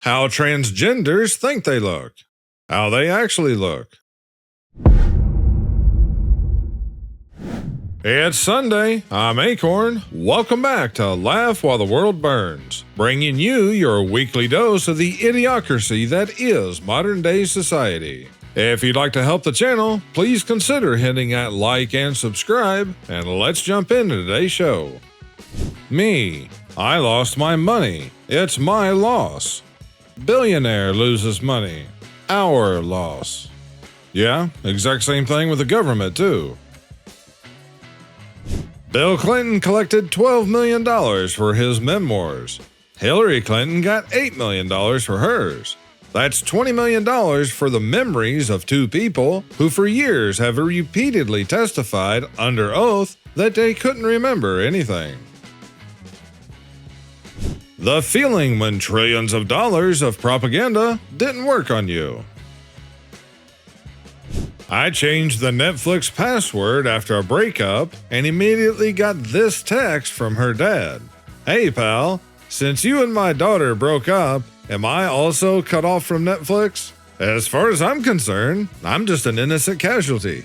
How transgenders think they look. How they actually look. It's Sunday. I'm Akorn. Welcome back to Laugh While the World Burns, bringing you your weekly dose of the idiocracy that is modern-day society. If you'd like to help the channel, please consider hitting that like and subscribe, and let's jump into today's show. Me. I lost my money. It's my loss. Billionaire loses money. Our loss. Yeah, exact same thing with the government, too. Bill Clinton collected $12 million for his memoirs. Hillary Clinton got $8 million for hers. That's $20 million for the memories of two people who for years have repeatedly testified under oath that they couldn't remember anything. The feeling when trillions of dollars of propaganda didn't work on you. I changed the Netflix password after a breakup and immediately got this text from her dad. Hey pal, since you and my daughter broke up, am I also cut off from Netflix? As far as I'm concerned, I'm just an innocent casualty.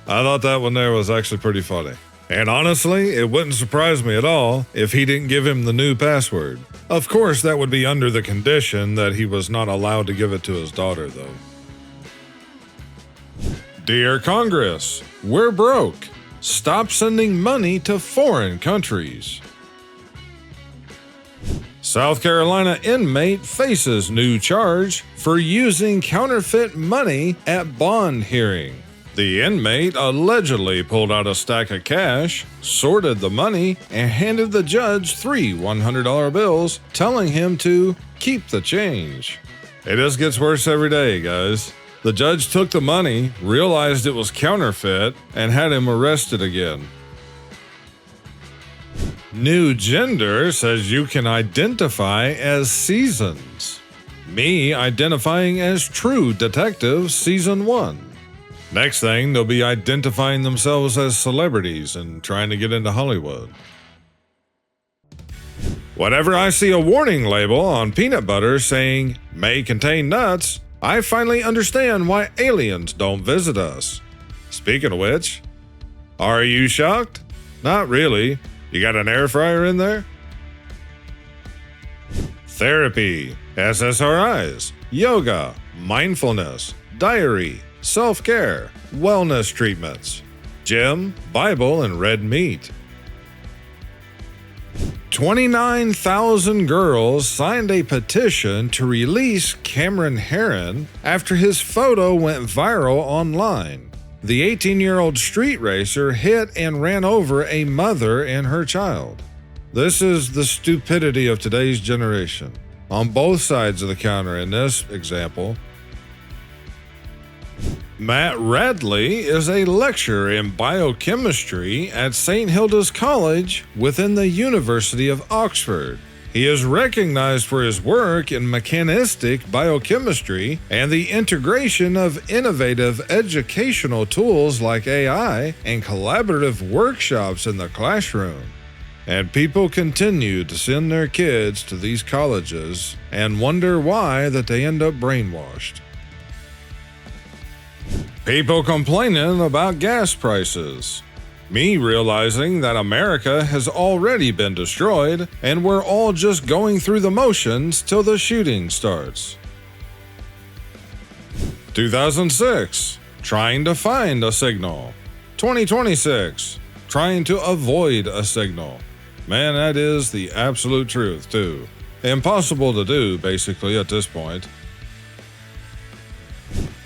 I thought that one there was actually pretty funny. And honestly, it wouldn't surprise me at all if he didn't give him the new password. Of course, that would be under the condition that he was not allowed to give it to his daughter, though. Dear Congress, we're broke. Stop sending money to foreign countries. South Carolina inmate faces new charge for using counterfeit money at bond hearing. The inmate allegedly pulled out a stack of cash, sorted the money, and handed the judge three $100 bills, telling him to keep the change. It just gets worse every day, guys. The judge took the money, realized it was counterfeit, and had him arrested again. New gender says you can identify as seasons. Me identifying as True Detective Season 1. Next thing, they'll be identifying themselves as celebrities and trying to get into Hollywood. Whenever I see a warning label on peanut butter saying, may contain nuts, I finally understand why aliens don't visit us. Speaking of which, are you shocked? Not really. You got an air fryer in there? Therapy, SSRIs, yoga, mindfulness, diary, self-care, wellness treatments, gym, Bible, and red meat. 29,000 girls signed a petition to release Cameron Herron after his photo went viral online. The 18-year-old street racer hit and ran over a mother and her child. This is the stupidity of today's generation. On both sides of the counter in this example. Matt Radley is a lecturer in biochemistry at St. Hilda's College within the University of Oxford. He is recognized for his work in mechanistic biochemistry and the integration of innovative educational tools like AI and collaborative workshops in the classroom. And people continue to send their kids to these colleges and wonder why that they end up brainwashed. People complaining about gas prices. Me realizing that America has already been destroyed and we're all just going through the motions till the shooting starts. 2006. Trying to find a signal. 2026. Trying to avoid a signal. Man, that is the absolute truth, too. Impossible to do, basically, at this point.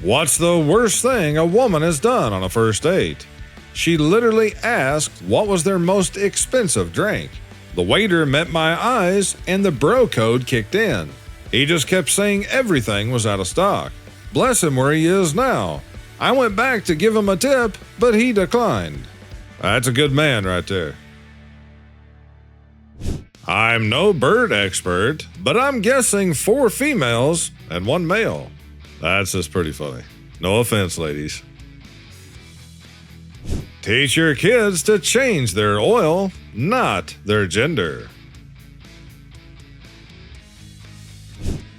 What's the worst thing a woman has done on a first date? She literally asked what was their most expensive drink. The waiter met my eyes and the bro code kicked in. He just kept saying everything was out of stock. Bless him where he is now. I went back to give him a tip, but he declined. That's a good man right there. I'm no bird expert, but I'm guessing 4 females and 1 male. That's just pretty funny. No offense, ladies. Teach your kids to change their oil, not their gender.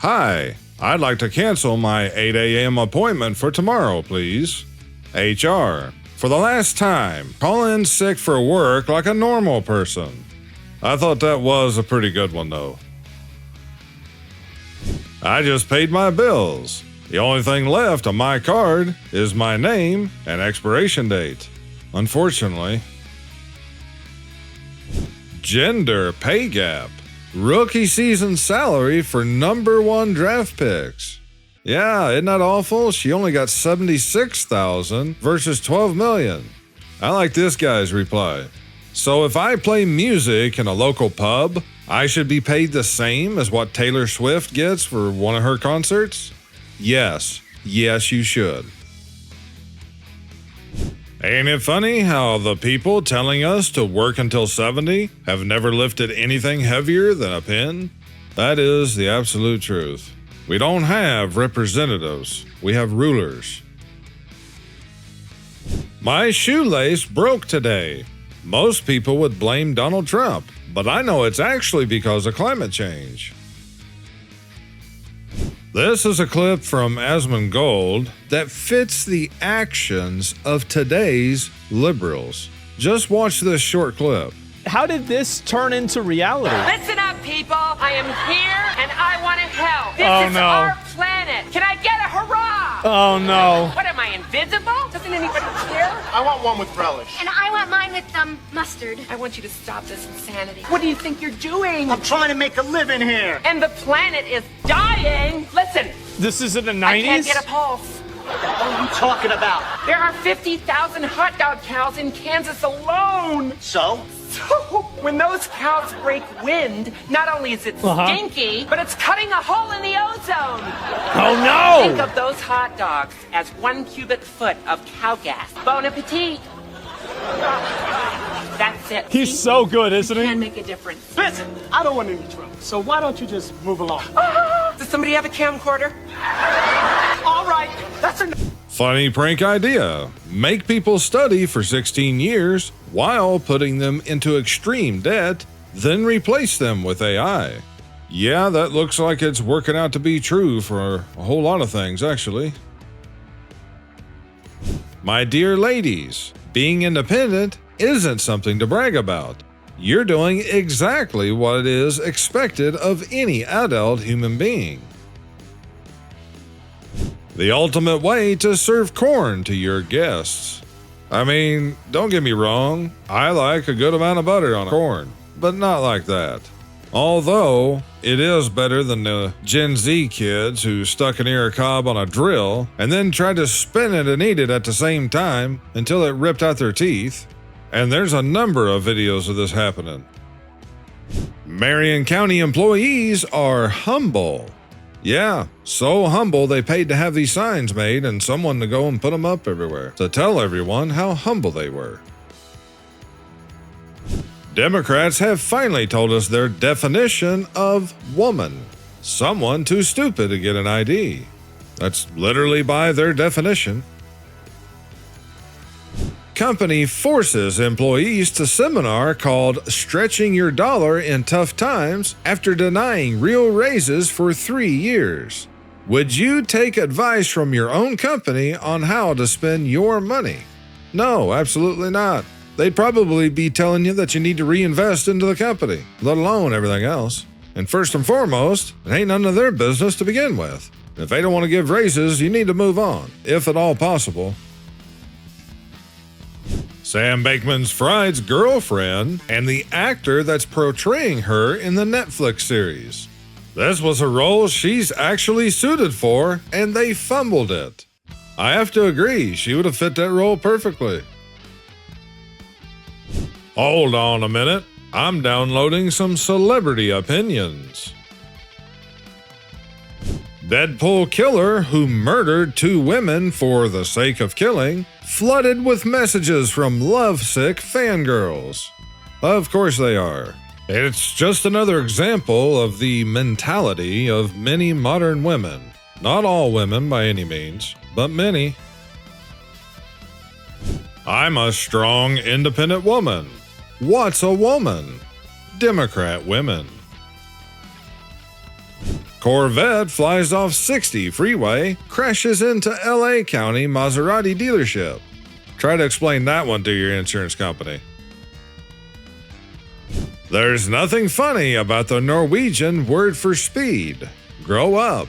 Hi, I'd like to cancel my 8 a.m. appointment for tomorrow, please. HR, for the last time, call in sick for work like a normal person. I thought that was a pretty good one, though. I just paid my bills. The only thing left on my card is my name and expiration date. Unfortunately. Gender pay gap. Rookie season salary for #1 draft picks. Yeah, isn't that awful? She only got $76,000 versus $12 million. I like this guy's reply. So if I play music in a local pub, I should be paid the same as what Taylor Swift gets for one of her concerts? Yes. Yes, you should. Ain't it funny how the people telling us to work until 70 have never lifted anything heavier than a pen? That is the absolute truth. We don't have representatives. We have rulers. My shoelace broke today. Most people would blame Donald Trump, but I know it's actually because of climate change. This is a clip from Asmongold that fits the actions of today's liberals. Just watch this short clip. How did this turn into reality? Listen up, people. I am here and I want to help. This is our planet. Can I get a hurrah? Oh, no. What am I, invisible? Doesn't anybody care? I want one with relish. And I want mine with mustard. I want you to stop this insanity. What do you think you're doing? I'm trying to make a living here. And the planet is dying. Listen. This is in the 90s? I can't get a pulse. What the hell are you talking about? There are 50,000 hot dog cows in Kansas alone. So, when those cows break wind, not only is it stinky, but it's cutting a hole in the ozone. Oh, no! Think of those hot dogs as 1 cubic foot of cow gas. Bon appetit. That's it. He's so good, isn't Can he? make a difference. listen, I don't want any trouble. So why don't you just move along? Does somebody have a camcorder? All right, that's enough. Funny prank idea. Make people study for 16 years while putting them into extreme debt, then replace them with AI. Yeah, that looks like it's working out to be true for a whole lot of things, actually. My dear ladies, being independent isn't something to brag about. You're doing exactly what is expected of any adult human being. The ultimate way to serve corn to your guests. I mean, don't get me wrong, I like a good amount of butter on corn, but not like that. Although, it is better than the Gen Z kids who stuck an ear of cob on a drill and then tried to spin it and eat it at the same time until it ripped out their teeth. And there's a number of videos of this happening. Marion County employees are humble. Yeah, so humble they paid to have these signs made and someone to go and put them up everywhere to tell everyone how humble they were. Democrats have finally told us their definition of woman. Someone too stupid to get an ID. That's literally by their definition. Company forces employees to seminar called Stretching Your Dollar in Tough Times after denying real raises for 3 years. Would you take advice from your own company on how to spend your money? No, absolutely not. They'd probably be telling you that you need to reinvest into the company, let alone everything else. And first and foremost, it ain't none of their business to begin with. If they don't want to give raises, you need to move on, if at all possible. Sam Bankman-Fried's girlfriend and the actor that's portraying her in the Netflix series. This was a role she's actually suited for, and they fumbled it. I have to agree, she would have fit that role perfectly. Hold on a minute, I'm downloading some celebrity opinions. Deadpool killer who murdered 2 women for the sake of killing, flooded with messages from lovesick fangirls. Of course they are. It's just another example of the mentality of many modern women. Not all women by any means, but many. I'm a strong, independent woman. What's a woman? Democrat women. Corvette flies off 60 freeway, crashes into LA County Maserati dealership. Try to explain that one to your insurance company. There's nothing funny about the Norwegian word for speed. Grow up.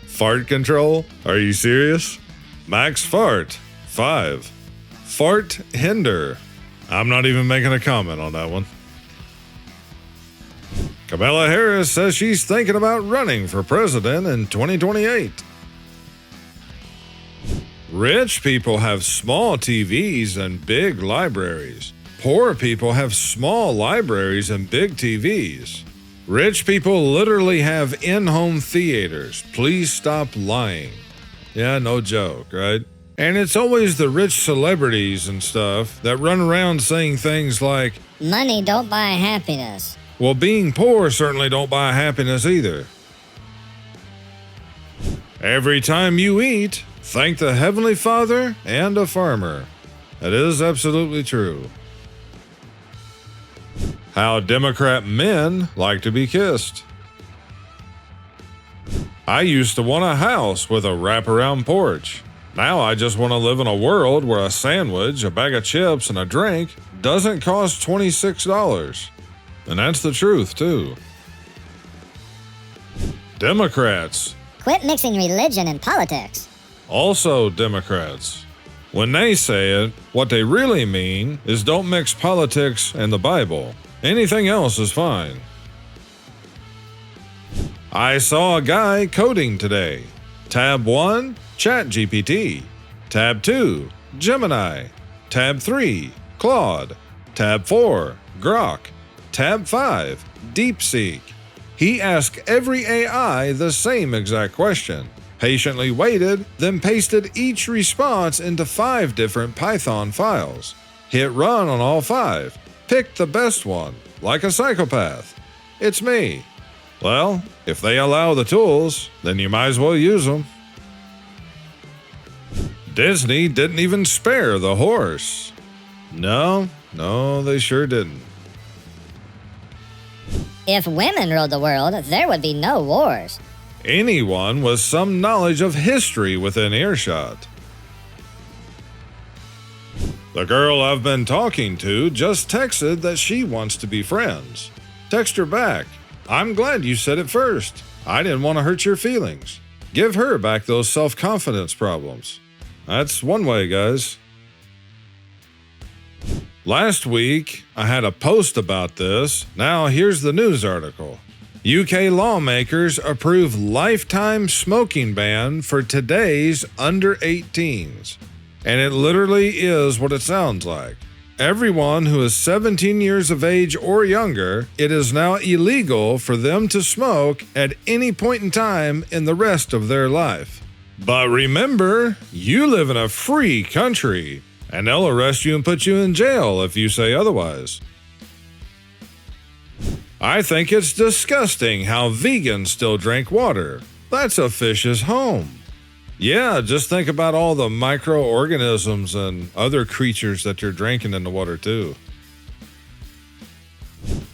Fart control? Are you serious? Max fart. 5. Fart hinder. I'm not even making a comment on that one. Kamala Harris says she's thinking about running for president in 2028. Rich people have small TVs and big libraries. Poor people have small libraries and big TVs. Rich people literally have in-home theaters. Please stop lying. Yeah, no joke, right? And it's always the rich celebrities and stuff that run around saying things like, money don't buy happiness. well, being poor certainly don't buy happiness either. Every time you eat, thank the Heavenly Father and a farmer. That is absolutely true. How Democrat men like to be kissed. I used to want a house with a wraparound porch. Now I just want to live in a world where a sandwich, a bag of chips, and a drink doesn't cost $26. And that's the truth, too. Democrats. Quit mixing religion and politics. Also Democrats. When they say it, what they really mean is don't mix politics and the Bible. Anything else is fine. I saw a guy coding today. Tab 1, ChatGPT. Tab 2, Gemini. Tab 3, Claude. Tab 4, Grok. Tab 5, DeepSeek. He asked every AI the same exact question, patiently waited, then pasted each response into 5 different Python files. Hit run on all 5. Pick the best one, like a psychopath. It's me. Well, if they allow the tools, then you might as well use them. Disney didn't even spare the horse. No, they sure didn't. If women ruled the world, there would be no wars. Anyone with some knowledge of history within earshot. The girl I've been talking to just texted that she wants to be friends. Text her back. I'm glad you said it first. I didn't want to hurt your feelings. Give her back those self-confidence problems. That's one way, guys. Last week, I had a post about this. Now here's the news article. UK lawmakers approve lifetime smoking ban for today's under 18s. And it literally is what it sounds like. Everyone who is 17 years of age or younger, it is now illegal for them to smoke at any point in time in the rest of their life. But remember, you live in a free country, and they'll arrest you and put you in jail if you say otherwise. I think it's disgusting how vegans still drink water. That's a fish's home. Yeah, just think about all the microorganisms and other creatures that you're drinking in the water too.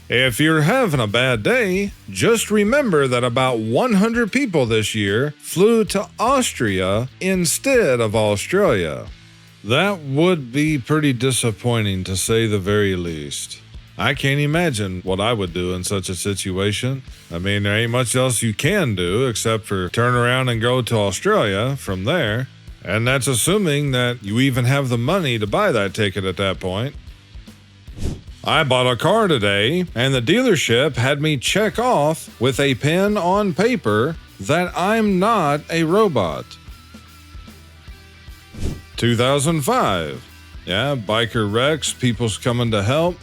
If you're having a bad day, just remember that about 100 people this year flew to Austria instead of Australia. That would be pretty disappointing to say the very least. I can't imagine what I would do in such a situation. I mean, there ain't much else you can do except for turn around and go to Australia from there. And that's assuming that you even have the money to buy that ticket at that point. I bought a car today, and the dealership had me check off with a pen on paper that I'm not a robot. 2005. Yeah, biker wrecks, people's coming to help.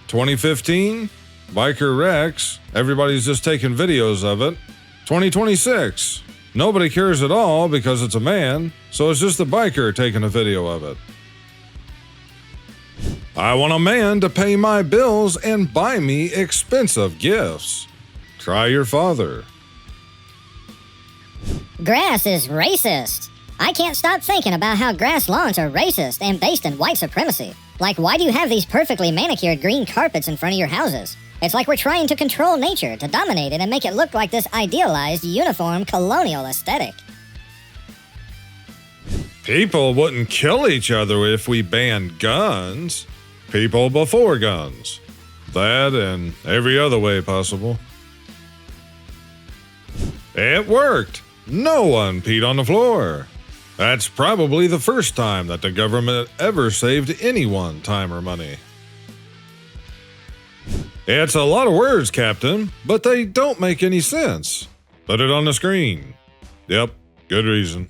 2015, biker wrecks, everybody's just taking videos of it. 2026, nobody cares at all because it's a man, so it's just the biker taking a video of it. I want a man to pay my bills and buy me expensive gifts. Try your father. Grass is racist. I can't stop thinking about how grass lawns are racist and based in white supremacy. Like, why do you have these perfectly manicured green carpets in front of your houses? It's like we're trying to control nature, to dominate it and make it look like this idealized, uniform, colonial aesthetic. People wouldn't kill each other if we banned guns. People before guns. That and every other way possible. It worked. No one peed on the floor. That's probably the first time that the government ever saved anyone time or money. It's a lot of words, Captain, but they don't make any sense. Put it on the screen. Yep, good reason.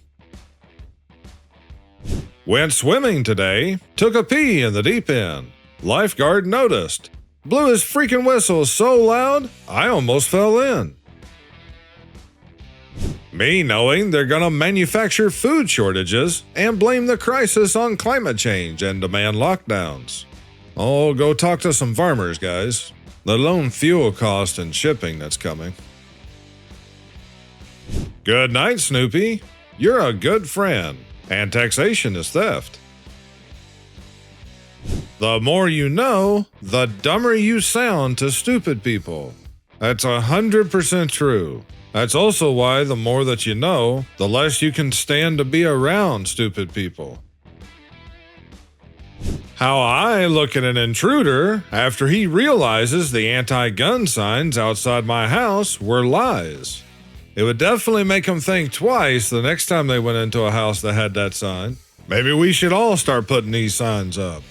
Went swimming today, took a pee in the deep end. Lifeguard noticed. Blew his freaking whistle so loud, I almost fell in. Me knowing they're gonna manufacture food shortages and blame the crisis on climate change and demand lockdowns. Oh, go talk to some farmers, guys. Let alone fuel cost and shipping that's coming. Good night, Snoopy. You're a good friend, and taxation is theft. The more you know, the dumber you sound to stupid people. That's 100% true. That's also why the more that you know, the less you can stand to be around stupid people. How I look at an intruder after he realizes the anti-gun signs outside my house were lies. It would definitely make him think twice the next time they went into a house that had that sign. Maybe we should all start putting these signs up.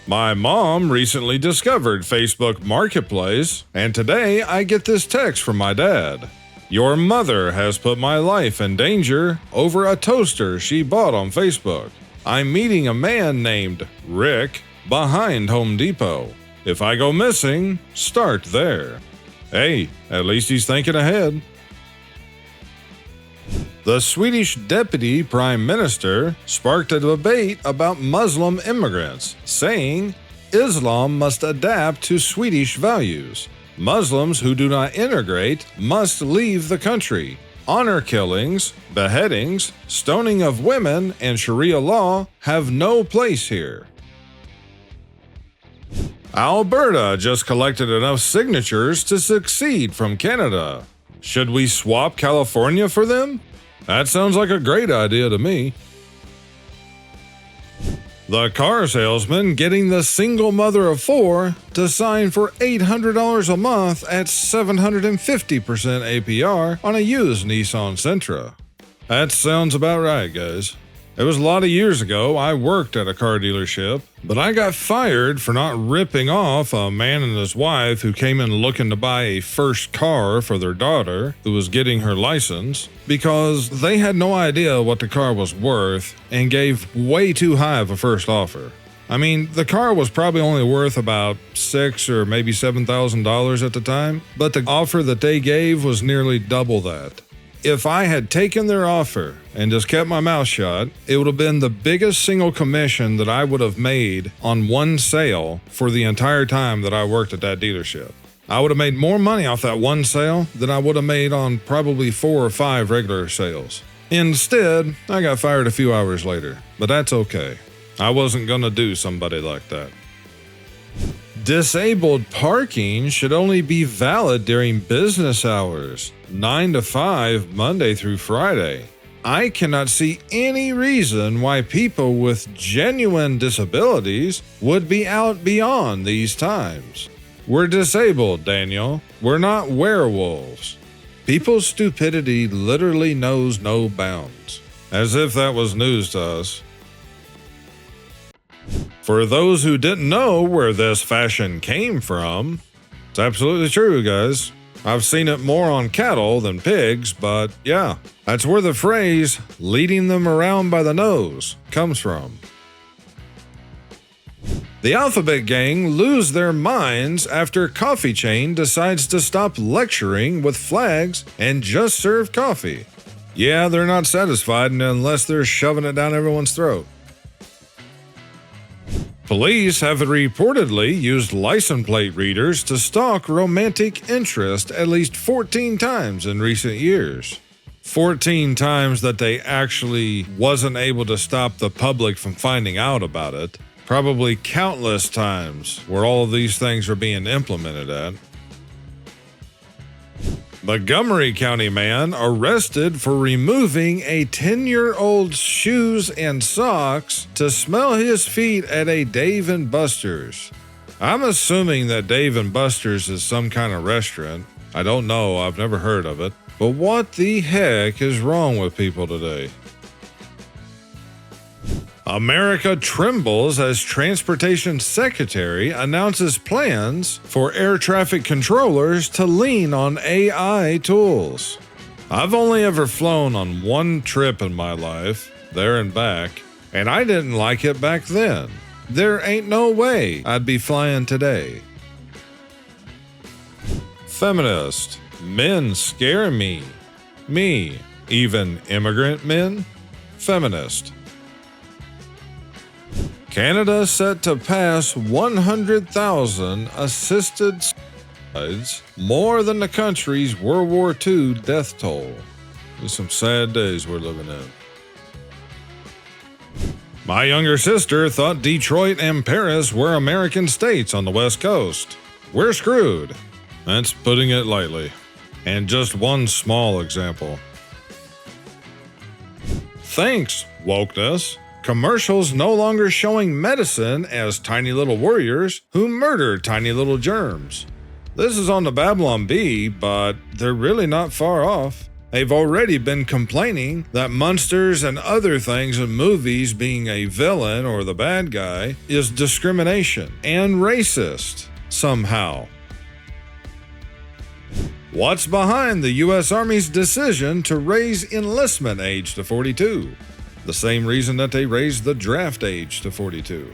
My mom recently discovered Facebook Marketplace, and today I get this text from my dad. Your mother has put my life in danger over a toaster she bought on Facebook. I'm meeting a man named Rick behind Home Depot. If I go missing, start there. Hey, at least he's thinking ahead. The Swedish Deputy Prime Minister sparked a debate about Muslim immigrants, saying Islam must adapt to Swedish values. Muslims who do not integrate must leave the country. Honor killings, beheadings, stoning of women, and Sharia law have no place here. Alberta just collected enough signatures to succeed from Canada. Should we swap California for them? That sounds like a great idea to me. The car salesman getting the single mother of four to sign for $800 a month at 750% APR on a used Nissan Sentra. That sounds about right, guys. It was a lot of years ago. I worked at a car dealership, but I got fired for not ripping off a man and his wife who came in looking to buy a first car for their daughter who was getting her license because they had no idea what the car was worth and gave way too high of a first offer. I mean, the car was probably only worth about $6,000 or maybe $7,000 at the time, but the offer that they gave was nearly double that. If I had taken their offer and just kept my mouth shut, it would have been the biggest single commission that I would have made on one sale for the entire time that I worked at that dealership. I would have made more money off that one sale than I would have made on probably 4 or 5 regular sales. Instead, I got fired a few hours later, but that's okay. I wasn't gonna do somebody like that. Disabled parking should only be valid during business hours, 9 to 5, Monday through Friday. I cannot see any reason why people with genuine disabilities would be out beyond these times. We're disabled, Daniel. We're not werewolves. People's stupidity literally knows no bounds. As if that was news to us. For those who didn't know where this fashion came from, it's absolutely true, guys. I've seen it more on cattle than pigs, but yeah, that's where the phrase, leading them around by the nose, comes from. The Alphabet Gang lose their minds after coffee chain decides to stop lecturing with flags and just serve coffee. Yeah, they're not satisfied unless they're shoving it down everyone's throat. Police have reportedly used license plate readers to stalk romantic interest at least 14 times in recent years. 14 times that they actually wasn't able to stop the public from finding out about it. Probably countless times where all of these things are being implemented at. Montgomery County man arrested for removing a 10-year-old's shoes and socks to smell his feet at a Dave & Buster's. I'm assuming that Dave & Buster's is some kind of restaurant. I don't know, I've never heard of it. But what the heck is wrong with people today? America trembles as Transportation Secretary announces plans for air traffic controllers to lean on AI tools. I've only ever flown on one trip in my life, there and back, and I didn't like it back then. There ain't no way I'd be flying today. Feminist. Men scare me. Me. Even immigrant men? Feminist. Canada set to pass 100,000 assisted suicides, more than the country's World War II death toll. There's some sad days we're living in. My younger sister thought Detroit and Paris were American states on the West Coast. We're screwed. That's putting it lightly. And just one small example. Thanks, wokeness. Commercials no longer showing medicine as tiny little warriors who murder tiny little germs. This is on the Babylon Bee, but they're really not far off. They've already been complaining that monsters and other things in movies being a villain or the bad guy is discrimination and racist somehow. What's behind the U.S. Army's decision to raise enlistment age to 42? The same reason that they raised the draft age to 42.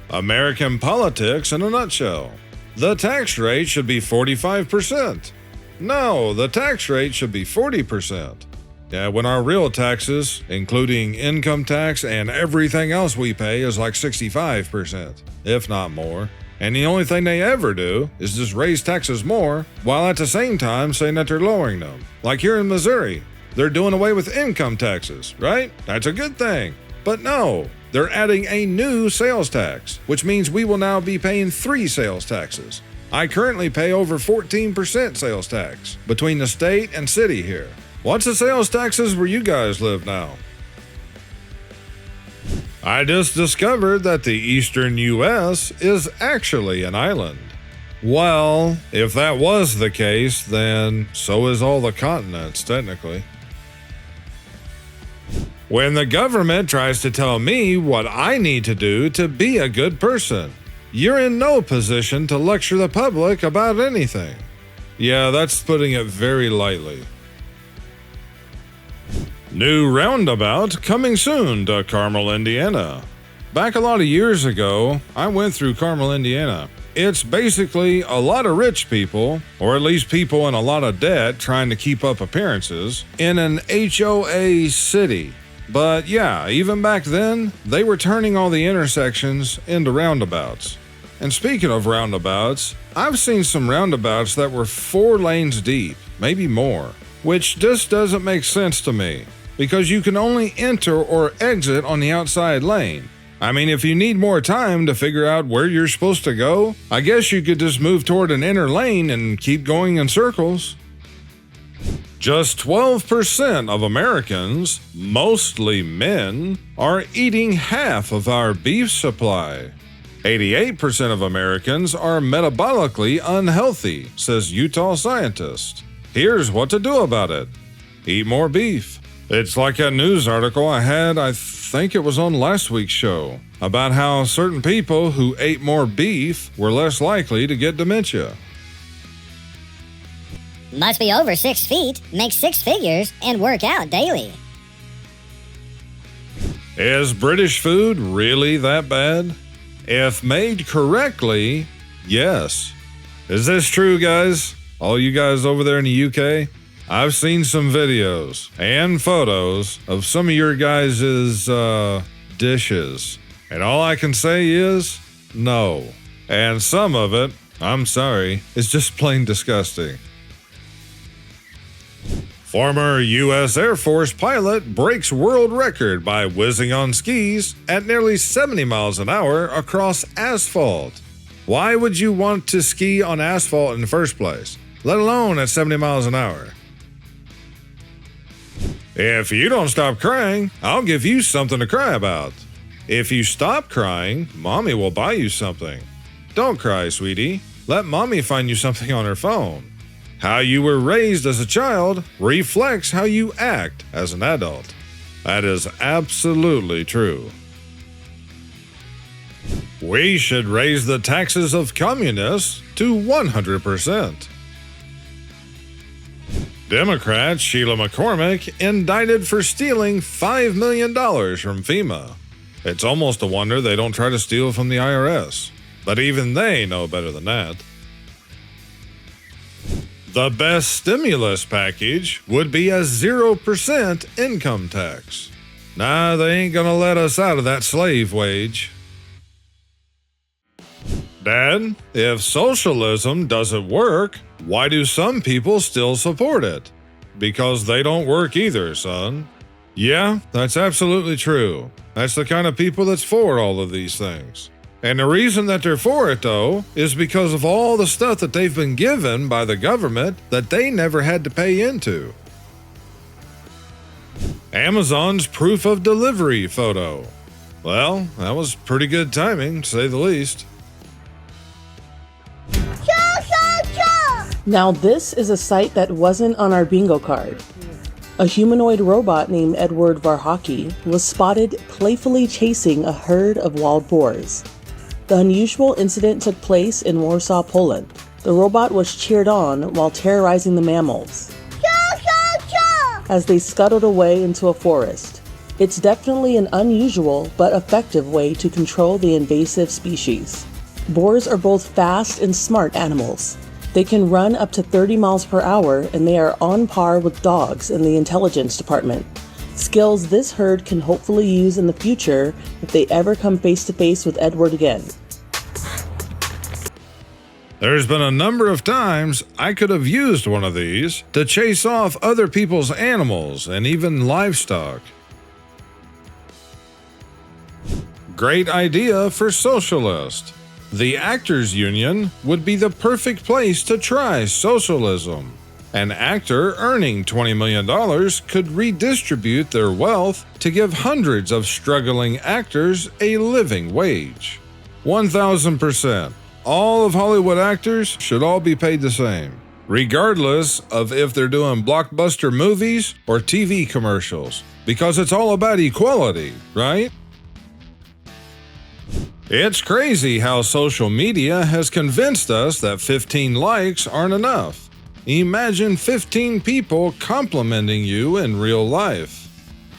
American politics in a nutshell. The tax rate should be 45%. No, the tax rate should be 40%. Yeah, when our real taxes, including income tax and everything else we pay, is like 65%, if not more. And the only thing they ever do is just raise taxes more, while at the same time saying that they're lowering them. Like here in Missouri, they're doing away with income taxes, right? That's a good thing. But no, they're adding a new sales tax, which means we will now be paying 3 sales taxes. I currently pay over 14% sales tax between the state and city here. What's the sales taxes where you guys live now? I just discovered that the eastern U.S. is actually an island. Well, if that was the case, then so is all the continents, technically. When the government tries to tell me what I need to do to be a good person, you're in no position to lecture the public about anything. Yeah, that's putting it very lightly. New roundabout coming soon to Carmel, Indiana. Back a lot of years ago, I went through Carmel, Indiana. It's basically a lot of rich people, or at least people in a lot of debt trying to keep up appearances, in an HOA city. But yeah, even back then, they were turning all the intersections into roundabouts. And speaking of roundabouts, I've seen some roundabouts that were 4 lanes deep, maybe more, which just doesn't make sense to me, because you can only enter or exit on the outside lane. I mean, if you need more time to figure out where you're supposed to go, I guess you could just move toward an inner lane and keep going in circles. Just 12% of Americans, mostly men, are eating half of our beef supply. 88% of Americans are metabolically unhealthy, says Utah scientist. Here's what to do about it. Eat more beef. It's like a news article I had, I think it was on last week's show, about how certain people who ate more beef were less likely to get dementia. Must be over 6 feet, make 6 figures, and work out daily. Is British food really that bad? If made correctly, yes. Is this true, guys? All you guys over there in the UK? I've seen some videos and photos of some of your guys' dishes. And all I can say is, no. And some of it, I'm sorry, is just plain disgusting. Former U.S. Air Force pilot breaks world record by whizzing on skis at nearly 70 miles an hour across asphalt. Why would you want to ski on asphalt in the first place, let alone at 70 miles an hour? If you don't stop crying, I'll give you something to cry about. If you stop crying, Mommy will buy you something. Don't cry, sweetie. Let Mommy find you something on her phone. How you were raised as a child reflects how you act as an adult. That is absolutely true. We should raise the taxes of communists to 100%. Democrat Sheila McCormick indicted for stealing $5 million from FEMA. It's almost a wonder they don't try to steal from the IRS, but even they know better than that. The best stimulus package would be a 0% income tax. Nah, they ain't gonna let us out of that slave wage. Dad, if socialism doesn't work, why do some people still support it? Because they don't work either, son. Yeah, that's absolutely true. That's the kind of people that's for all of these things. And the reason that they're for it, though, is because of all the stuff that they've been given by the government that they never had to pay into. Amazon's proof of delivery photo. Well, that was pretty good timing, to say the least. Now this is a sight that wasn't on our bingo card. A humanoid robot named Edward Varhaki was spotted playfully chasing a herd of wild boars. The unusual incident took place in Warsaw, Poland. The robot was cheered on while terrorizing the mammals as they scuttled away into a forest. It's definitely an unusual but effective way to control the invasive species. Boars are both fast and smart animals. They can run up to 30 miles per hour, and they are on par with dogs in the intelligence department. Skills this herd can hopefully use in the future if they ever come face to face with Edward again. There's been a number of times I could have used one of these to chase off other people's animals and even livestock. Great idea for socialist. The Actors Union would be the perfect place to try socialism. An actor earning $20 million could redistribute their wealth to give hundreds of struggling actors a living wage. 1,000%. All of Hollywood actors should all be paid the same, regardless of if they're doing blockbuster movies or TV commercials, because it's all about equality, right? It's crazy how social media has convinced us that 15 likes aren't enough. Imagine 15 people complimenting you in real life.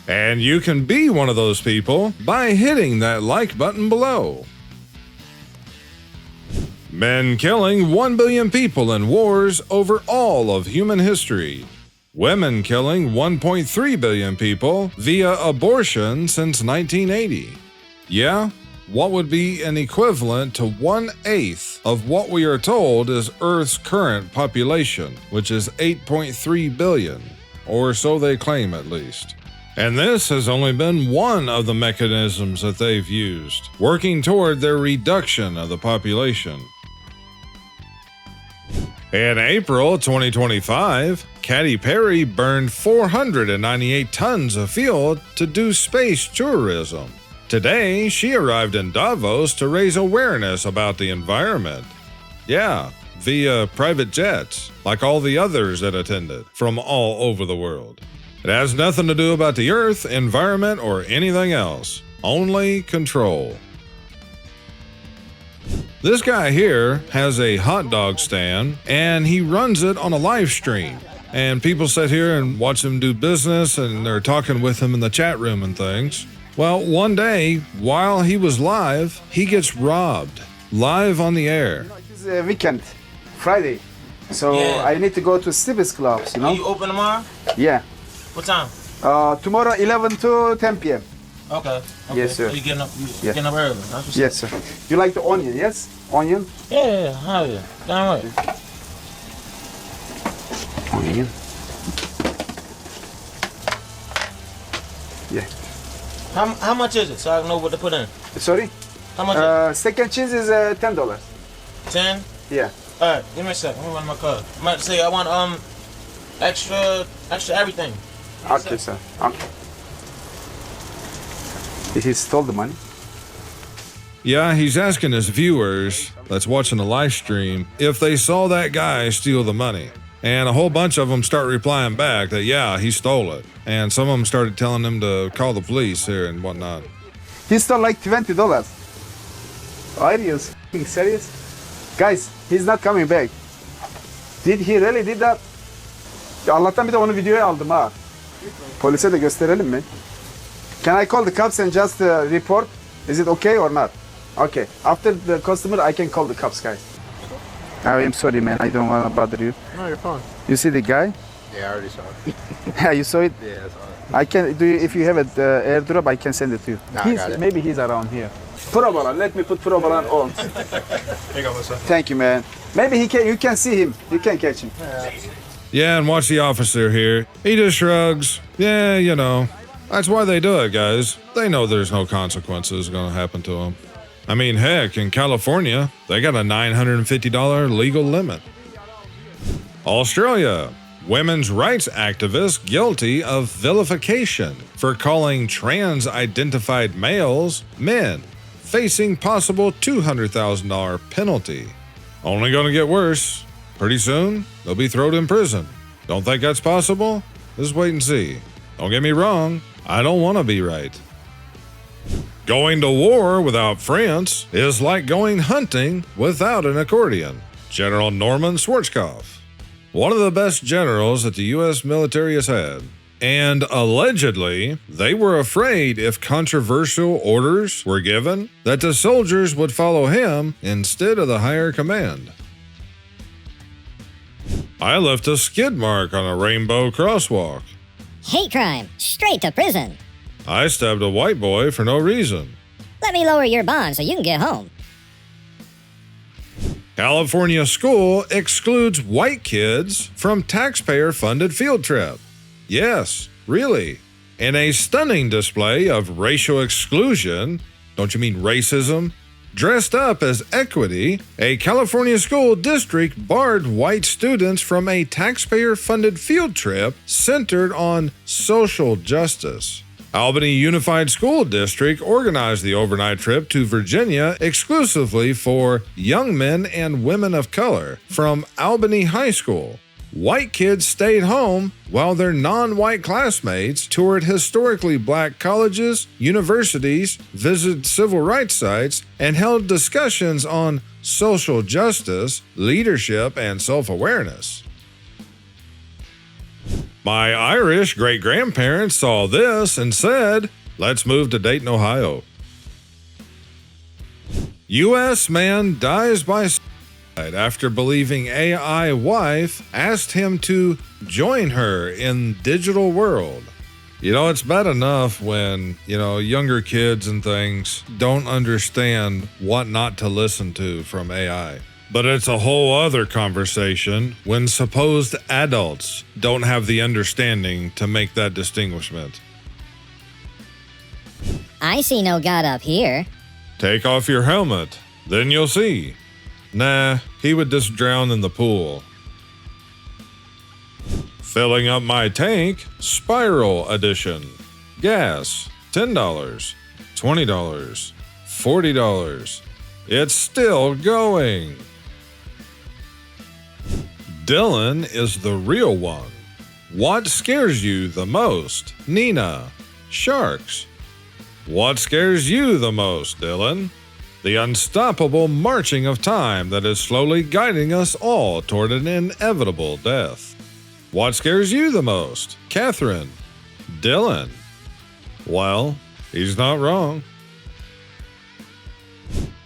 And you can be one of those people by hitting that like button below. Men killing 1 billion people in wars over all of human history. Women killing 1.3 billion people via abortion since 1980. Yeah? What would be an equivalent to 1/8 of what we are told is Earth's current population, which is 8.3 billion, or so they claim at least. And this has only been one of the mechanisms that they've used, working toward their reduction of the population. In April 2025, Katy Perry burned 498 tons of fuel to do space tourism. Today, she arrived in Davos to raise awareness about the environment. Yeah, via private jets, like all the others that attended from all over the world. It has nothing to do about the earth, environment, or anything else. Only control. This guy here has a hot dog stand, and he runs it on a live stream. And people sit here and watch him do business, and they're talking with him in the chat room and things. Well, one day, while he was live, he gets robbed, live on the air. It's a weekend, Friday, so Yeah. I need to go to Stevens clubs, you know? Are you open tomorrow? Yeah. What time? Tomorrow 11 to 10 p.m. Okay. Yes, sir. So you getting up? You Yeah. getting up early? That's what's Yes, sir. You like the onion, yes? Onion? Yeah, hell yeah. Damn right. Onion. Yeah. How much is it so I know what to put in? Sorry? How much? Second cheese is $10. 10? Yeah. Alright, give me a sec. Let me run my card. I'm about to say I want extra everything. Okay, sir. Okay. He stole the money. Yeah, he's asking his viewers that's watching the live stream if they saw that guy steal the money. And a whole bunch of them start replying back that, yeah, he stole it. And some of them started telling him to call the police here and whatnot. He stole like $20. Are you serious? Guys, he's not coming back. Did he really did that? Ya Allah'tan bir de onu videoya aldım ha. Polise de gösterelim mi? Can I call the cops and just report? Is it okay or not? Okay. After the customer, I can call the cops, guys. I am sorry, man. I don't want to bother you. No, you're fine. You see the guy? Yeah, I already saw it. Yeah, you saw it? Yeah, I saw it. I can do. If you have an airdrop, I can send it to you. Nah, I got it. Maybe he's around here. Probalan. Let me put Probalan on. Here you go, Melissa. Thank you, man. Maybe he can. You can see him. You can catch him. Yeah, and watch the officer here. He just shrugs. Yeah, you know. That's why they do it, guys. They know there's no consequences going to happen to them. I mean, heck, in California, they got a $950 legal limit. Australia. Women's rights activist guilty of vilification for calling trans-identified males men, facing possible $200,000 penalty. Only going to get worse. Pretty soon, they'll be thrown in prison. Don't think that's possible? Just wait and see. Don't get me wrong, I don't want to be right. Going to war without France is like going hunting without an accordion. General Norman Schwarzkopf, one of the best generals that the U.S. military has had. And allegedly, they were afraid if controversial orders were given, that the soldiers would follow him instead of the higher command. I left a skid mark on a rainbow crosswalk. Hate crime. Straight to prison. I stabbed a white boy for no reason. Let me lower your bond so you can get home. California school excludes white kids from taxpayer-funded field trip. Yes, really. In a stunning display of racial exclusion, don't you mean racism? Dressed up as equity, a California school district barred white students from a taxpayer-funded field trip centered on social justice. Albany Unified School District organized the overnight trip to Virginia exclusively for young men and women of color from Albany High School. White kids stayed home while their non-white classmates toured historically black colleges, universities, visited civil rights sites, and held discussions on social justice, leadership, and self-awareness. My Irish great-grandparents saw this and said, "Let's move to Dayton, Ohio." U.S. man dies by suicide after believing AI wife asked him to join her in digital world. You know, it's bad enough when, younger kids and things don't understand what not to listen to from AI. But it's a whole other conversation when supposed adults don't have the understanding to make that distinguishment. I see no God up here. Take off your helmet, then you'll see. Nah, he would just drown in the pool. Filling up my tank, Spiral Edition. Gas, $10, $20, $40. It's still going. Dylan is the real one. What scares you the most? Nina. Sharks. What scares you the most, Dylan? The unstoppable marching of time that is slowly guiding us all toward an inevitable death. What scares you the most? Catherine. Dylan. Well, he's not wrong.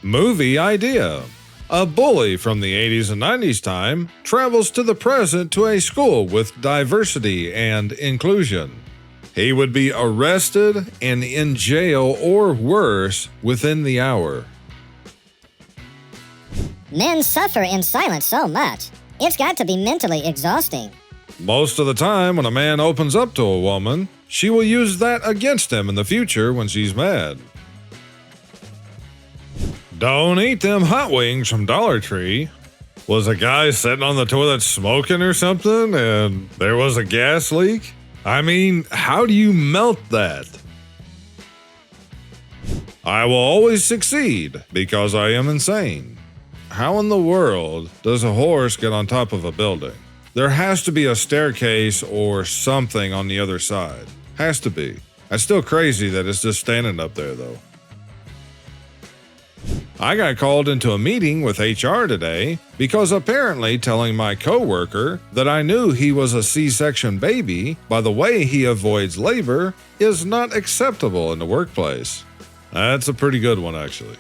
Movie idea. A bully from the 80s and 90s time travels to the present to a school with diversity and inclusion. He would be arrested and in jail or worse within the hour. Men suffer in silence so much. It's got to be mentally exhausting. Most of the time when a man opens up to a woman, she will use that against him in the future when she's mad. Don't eat them hot wings from Dollar Tree. Was a guy sitting on the toilet smoking or something and there was a gas leak? I mean, how do you melt that? I will always succeed because I am insane. How in the world does a horse get on top of a building? There has to be a staircase or something on the other side. Has to be. It's still crazy that it's just standing up there though. I got called into a meeting with HR today because apparently telling my coworker that I knew he was a C-section baby by the way he avoids labor is not acceptable in the workplace. That's a pretty good one, actually.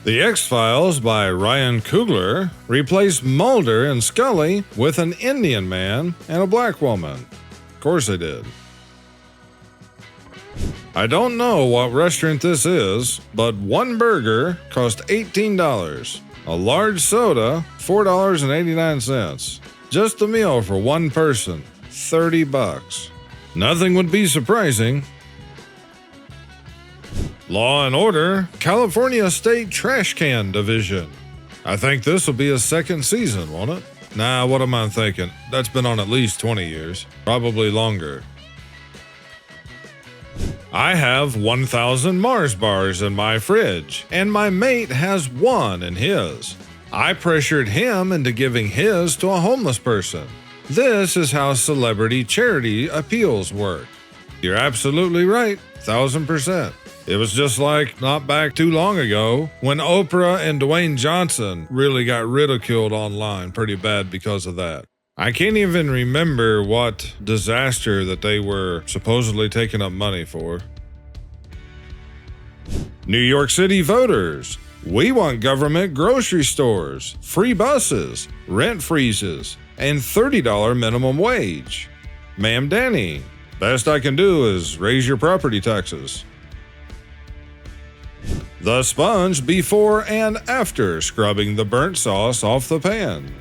The X-Files by Ryan Coogler replaced Mulder and Scully with an Indian man and a black woman. Of course they did. I don't know what restaurant this is, but one burger cost $18. A large soda, $4.89. Just a meal for one person, $30. Nothing would be surprising. Law & Order, California State Trash Can Division. I think this will be a second season, won't it? Nah, what am I thinking? That's been on at least 20 years, probably longer. I have 1,000 Mars bars in my fridge, and my mate has one in his. I pressured him into giving his to a homeless person. This is how celebrity charity appeals work. You're absolutely right, 1,000%. It was just like not back too long ago when Oprah and Dwayne Johnson really got ridiculed online pretty bad because of that. I can't even remember what disaster that they were supposedly taking up money for. New York City voters. We want government grocery stores, free buses, rent freezes, and $30 minimum wage. Ma'am Danny, best I can do is raise your property taxes. The sponge before and after scrubbing the burnt sauce off the pan.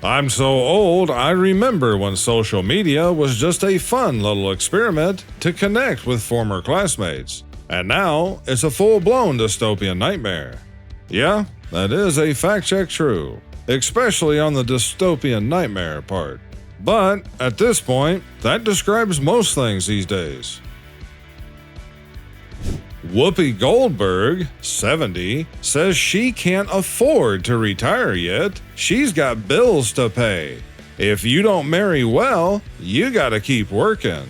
I'm so old, I remember when social media was just a fun little experiment to connect with former classmates. And now, it's a full-blown dystopian nightmare. Yeah, that is a fact-check true, especially on the dystopian nightmare part. But, at this point, that describes most things these days. Whoopi Goldberg, 70, says she can't afford to retire yet. She's got bills to pay. If you don't marry well, you gotta keep working.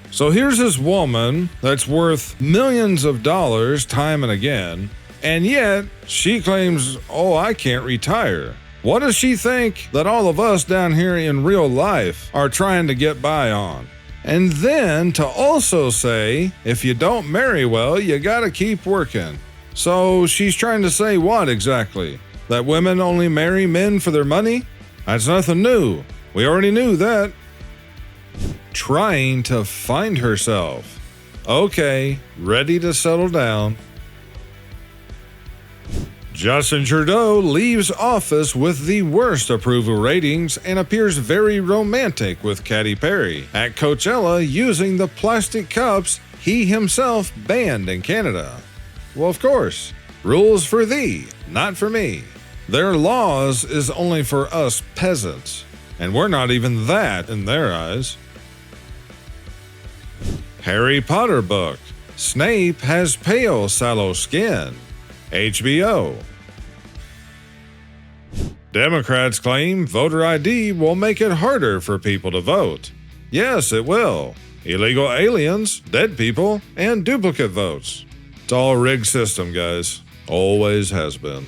So here's this woman that's worth millions of dollars time and again, and yet she claims, oh, I can't retire. What does she think that all of us down here in real life are trying to get by on? And then to also say, if you don't marry well, you gotta keep working. So she's trying to say what exactly? That women only marry men for their money? That's nothing new. We already knew that. Trying to find herself. Okay, ready to settle down. Justin Trudeau leaves office with the worst approval ratings and appears very romantic with Katy Perry at Coachella using the plastic cups he himself banned in Canada. Well, of course, rules for thee, not for me. Their laws is only for us peasants, and we're not even that in their eyes. Harry Potter book. Snape has pale, sallow skin. HBO. Democrats claim voter ID will make it harder for people to vote. Yes, it will. Illegal aliens, dead people, and duplicate votes. It's all a rigged system, guys. Always has been.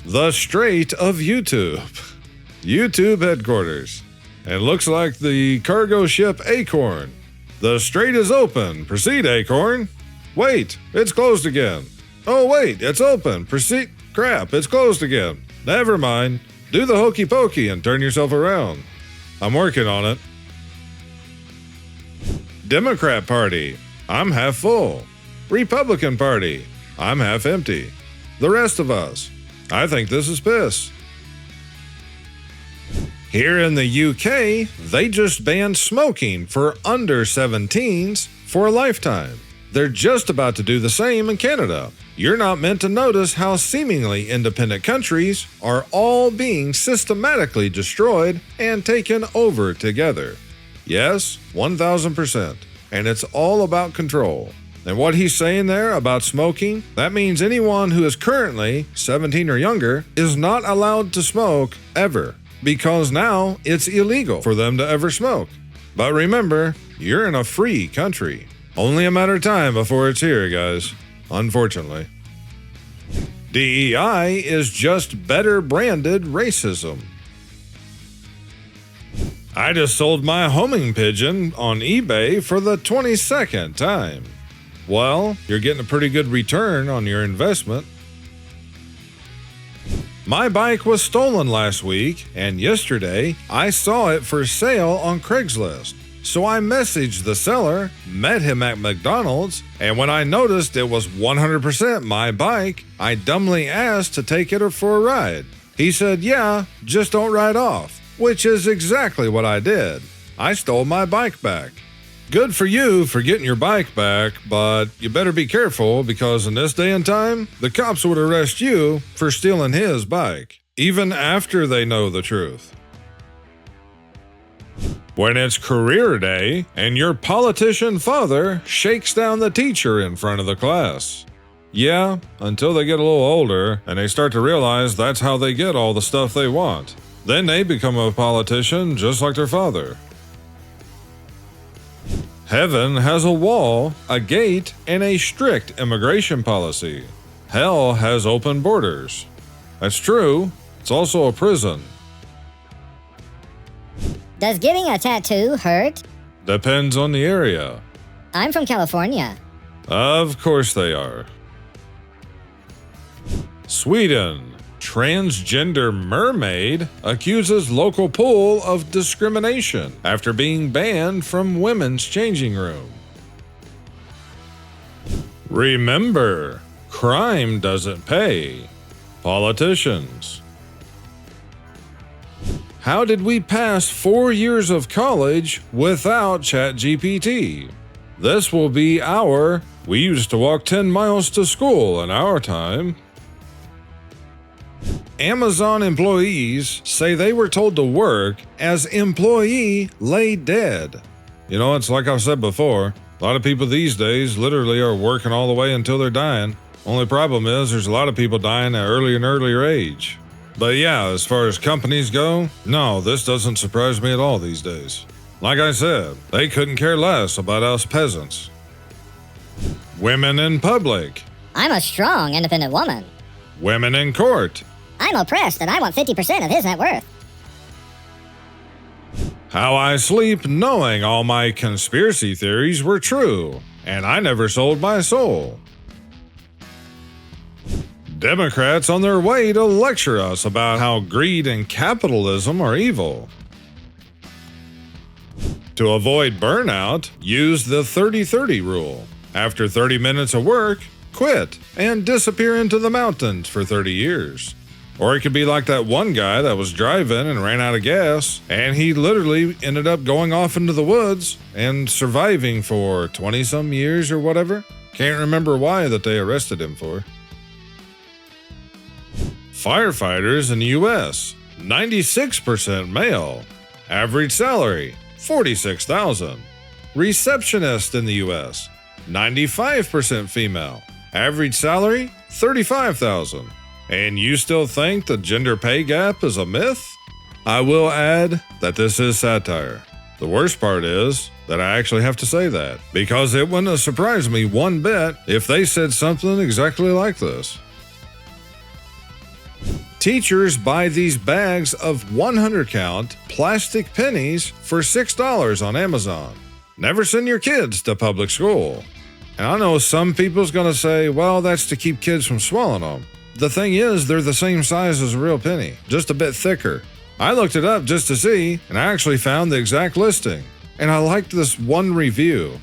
The Strait of YouTube. YouTube headquarters. It looks like the cargo ship Akorn. The strait is open. Proceed, Akorn. Wait, it's closed again. Oh wait, it's open. Proceed. Crap, it's closed again. Never mind. Do the hokey pokey and turn yourself around. I'm working on it. Democrat Party. I'm half full. Republican Party. I'm half empty. The rest of us. I think this is piss. Here in the UK, they just banned smoking for under 17s for a lifetime. They're just about to do the same in Canada. You're not meant to notice how seemingly independent countries are all being systematically destroyed and taken over together. Yes, 1000%. And it's all about control. And what he's saying there about smoking, that means anyone who is currently 17 or younger is not allowed to smoke ever, because now it's illegal for them to ever smoke. But remember, you're in a free country. Only a matter of time before it's here, guys. Unfortunately. DEI is just better branded racism. I just sold my homing pigeon on eBay for the 22nd time. Well, you're getting a pretty good return on your investment. My bike was stolen last week, and yesterday I saw it for sale on Craigslist. So I messaged the seller, met him at McDonald's, and when I noticed it was 100% my bike, I dumbly asked to take it for a ride. He said, yeah, just don't ride off, which is exactly what I did. I stole my bike back. Good for you for getting your bike back, but you better be careful because in this day and time, the cops would arrest you for stealing his bike, even after they know the truth. When it's career day and your politician father shakes down the teacher in front of the class. Yeah, until they get a little older and they start to realize that's how they get all the stuff they want. Then they become a politician just like their father. Heaven has a wall, a gate, and a strict immigration policy. Hell has open borders. That's true. It's also a prison. Does getting a tattoo hurt? Depends on the area. I'm from California. Of course they are. Sweden. Transgender mermaid accuses local pool of discrimination after being banned from women's changing room. Remember, crime doesn't pay. Politicians. How did we pass 4 years of college without ChatGPT? This will be we used to walk 10 miles to school in our time. Amazon employees say they were told to work as employee lay dead. You know, it's like I've said before, a lot of people these days literally are working all the way until they're dying. Only problem is there's a lot of people dying at earlier and earlier age. But yeah, as far as companies go, no, this doesn't surprise me at all these days. Like I said, they couldn't care less about us peasants. Women in public. I'm a strong, independent woman. Women in court. I'm oppressed and I want 50% of his net worth. How I sleep knowing all my conspiracy theories were true, and I never sold my soul. Democrats on their way to lecture us about how greed and capitalism are evil. To avoid burnout, use the 30-30 rule. After 30 minutes of work, quit and disappear into the mountains for 30 years. Or it could be like that one guy that was driving and ran out of gas, and he literally ended up going off into the woods and surviving for 20-some years or whatever. Can't remember why that they arrested him for. Firefighters in the U.S., 96% male. Average salary, $46,000. Receptionist in the U.S., 95% female. Average salary, $35,000. And you still think the gender pay gap is a myth? I will add that this is satire. The worst part is that I actually have to say that, because it wouldn't have surprised me one bit if they said something exactly like this. Teachers buy these bags of 100 count plastic pennies for $6 on Amazon. Never send your kids to public school. And I know some people's gonna say, well, that's to keep kids from swallowing them. The thing is, they're the same size as a real penny, just a bit thicker. I looked it up just to see, and I actually found the exact listing. And I liked this one review.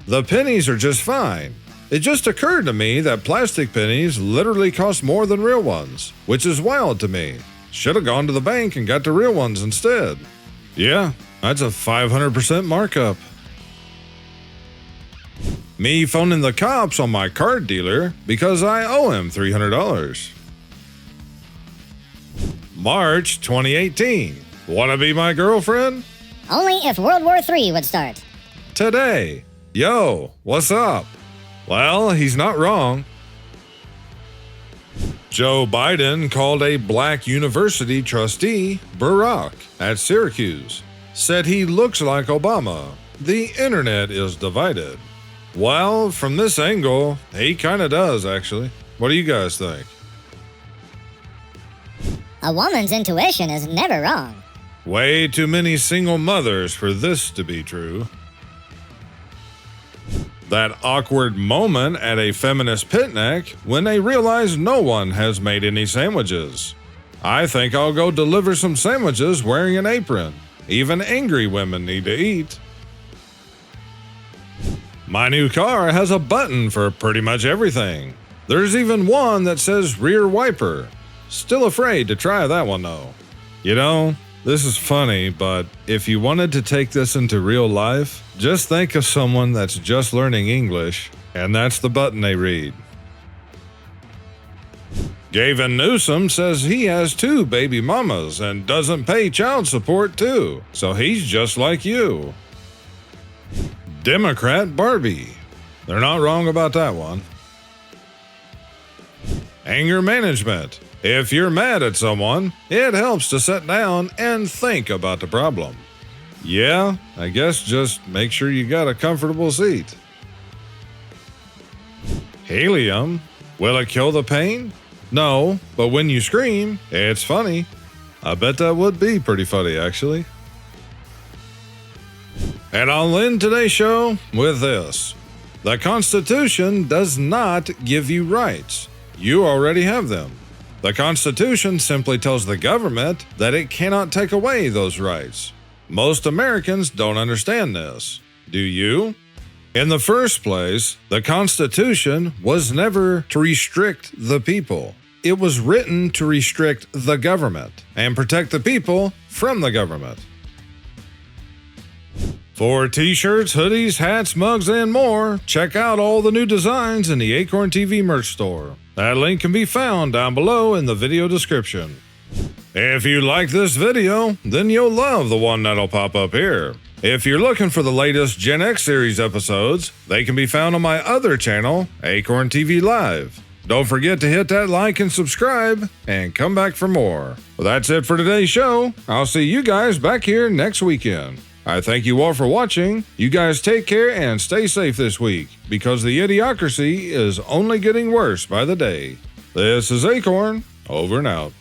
The pennies are just fine. It just occurred to me that plastic pennies literally cost more than real ones, which is wild to me. Should have gone to the bank and got the real ones instead. Yeah, that's a 500% markup. Me phoning the cops on my card dealer because I owe him $300. March 2018. Wanna be my girlfriend? Only if World War III would start. Today. Yo, what's up? Well, he's not wrong. Joe Biden called a black university trustee Barack at Syracuse. Said he looks like Obama. The internet is divided. Well, from this angle, he kinda does, actually. What do you guys think? A woman's intuition is never wrong. Way too many single mothers for this to be true. That awkward moment at a feminist picnic when they realize no one has made any sandwiches. I think I'll go deliver some sandwiches wearing an apron. Even angry women need to eat. My new car has a button for pretty much everything. There's even one that says rear wiper. Still afraid to try that one though. You know, this is funny, but if you wanted to take this into real life, just think of someone that's just learning English, and that's the button they read. Gavin Newsom says he has 2 baby mamas and doesn't pay child support too, so he's just like you. Democrat Barbie. They're not wrong about that one. Anger management. If you're mad at someone, it helps to sit down and think about the problem. Yeah, I guess just make sure you got a comfortable seat. Helium. Will it kill the pain? No, but when you scream, it's funny. I bet that would be pretty funny, actually. And I'll end today's show with this. The Constitution does not give you rights. You already have them. The Constitution simply tells the government that it cannot take away those rights. Most Americans don't understand this. Do you? In the first place, the Constitution was never to restrict the people. It was written to restrict the government and protect the people from the government. For t-shirts, hoodies, hats, mugs, and more, check out all the new designs in the AkornTV merch store. That link can be found down below in the video description. If you like this video, then you'll love the one that'll pop up here. If you're looking for the latest Gen X series episodes, they can be found on my other channel, AkornTV Live. Don't forget to hit that like and subscribe, and come back for more. Well, that's it for today's show. I'll see you guys back here next weekend. I thank you all for watching. You guys take care and stay safe this week, because the Idiocracy is only getting worse by the day. This is Akorn, over and out.